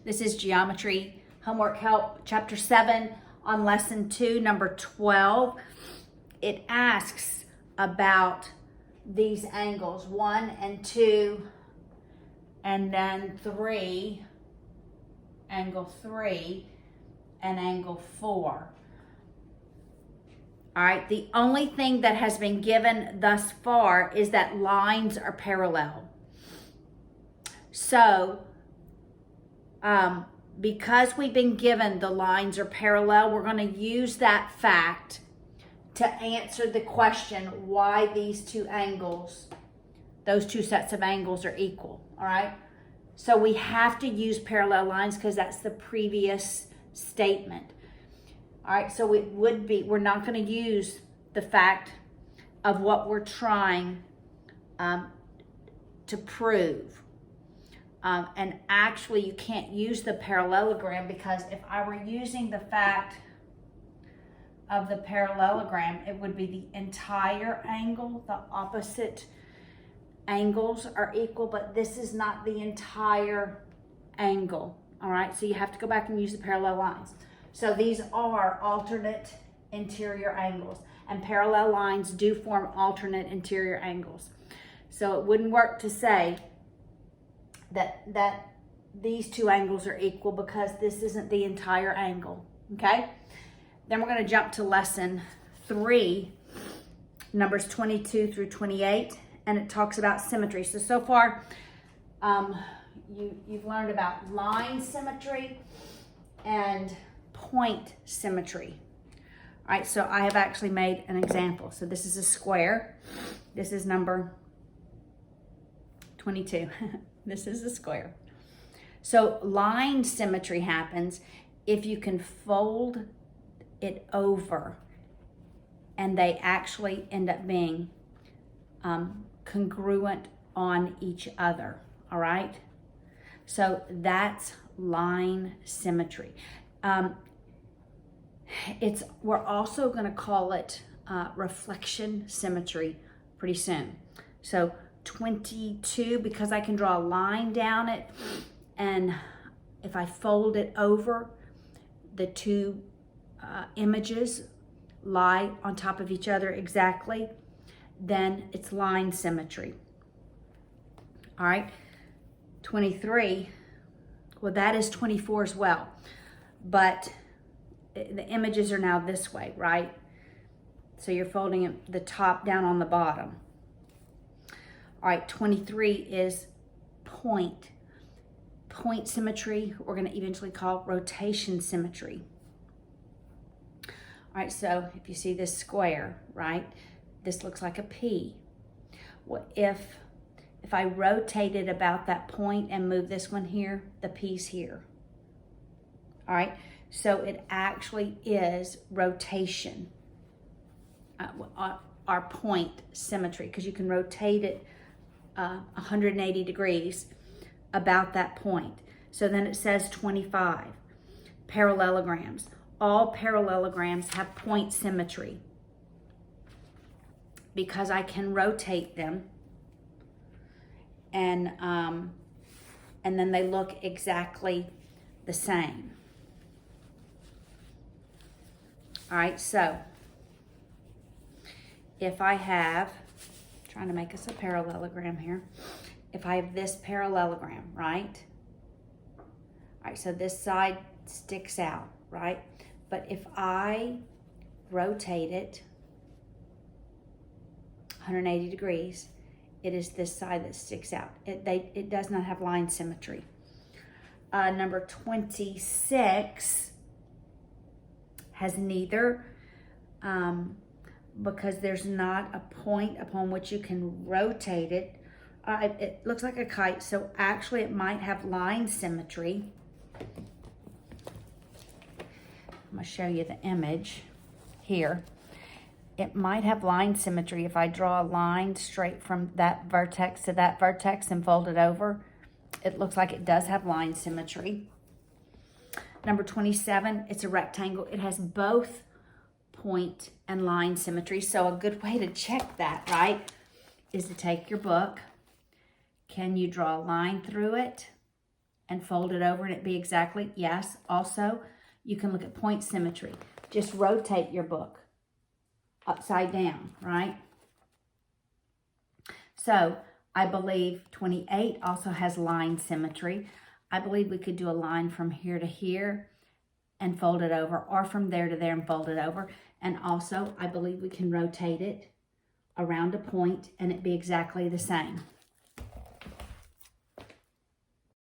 This is Geometry Homework Help, Chapter 7 on Lesson 2, number 12. It asks about these angles, 1 and 2, and then 3, angle 3, and angle 4. All right, the only thing that has been given thus far is that lines are parallel. So, because we've been given the lines are parallel, we're going to use that fact to answer the question why these two angles, those two sets of angles are equal, all right? So we have to use parallel lines because that's the previous statement. All right, so it would be, we're not going to use the fact of what we're trying to prove. And actually, you can't use the parallelogram because if I were using the fact of the parallelogram, it would be the entire angle, the opposite angles are equal, but this is not the entire angle, all right? So you have to go back and use the parallel lines. So these are alternate interior angles, and parallel lines do form alternate interior angles. So it wouldn't work to say that these two angles are equal because this isn't the entire angle, okay? Then we're going to jump to lesson 3, numbers 22 through 28, and it talks about symmetry. So far, you've learned about line symmetry and point symmetry. All right, so I have actually made an example. So this is a square. This is number 22. This is a square. So line symmetry happens if you can fold it over and they actually end up being congruent on each other, all right? So that's line symmetry. We're also going to call it reflection symmetry pretty soon. So 22, because I can draw a line down it, and if I fold it over, the two images lie on top of each other exactly, then it's line symmetry. All right, 23, well, that is 24 as well, but the images are now this way, right? So you're folding the top down on the bottom. All right, 23 is point. Point symmetry, we're going to eventually call rotation symmetry. All right, so if you see this square, right, this looks like a P. Well, if I rotate it about that point and move this one here, the P's here. All right, so it actually is rotation, our point symmetry, because you can rotate it 180 degrees about that point. So then it says 25, parallelograms. All parallelograms have point symmetry because I can rotate them and then they look exactly the same. All right, so if I have, trying to make us a parallelogram here. If I have this parallelogram, right? All right, so this side sticks out, right? But if I rotate it 180 degrees, it is this side that sticks out. It does not have line symmetry. Number 26 has neither, because there's not a point upon which you can rotate it. It looks like a kite, so actually it might have line symmetry. I'm going to show you the image here. It might have line symmetry if I draw a line straight from that vertex to that vertex and fold it over. It looks like it does have line symmetry. Number 27, it's a rectangle. It has both point and line symmetry. So a good way to check that, right, is to take your book. Can you draw a line through it? and fold it over and it be exactly, yes. Also, you can look at point symmetry. Just rotate your book upside down, right? So I believe 28 also has line symmetry. I believe we could do a line from here to here and fold it over, or from there to there and fold it over. And also, I believe we can rotate it around a point and it be exactly the same.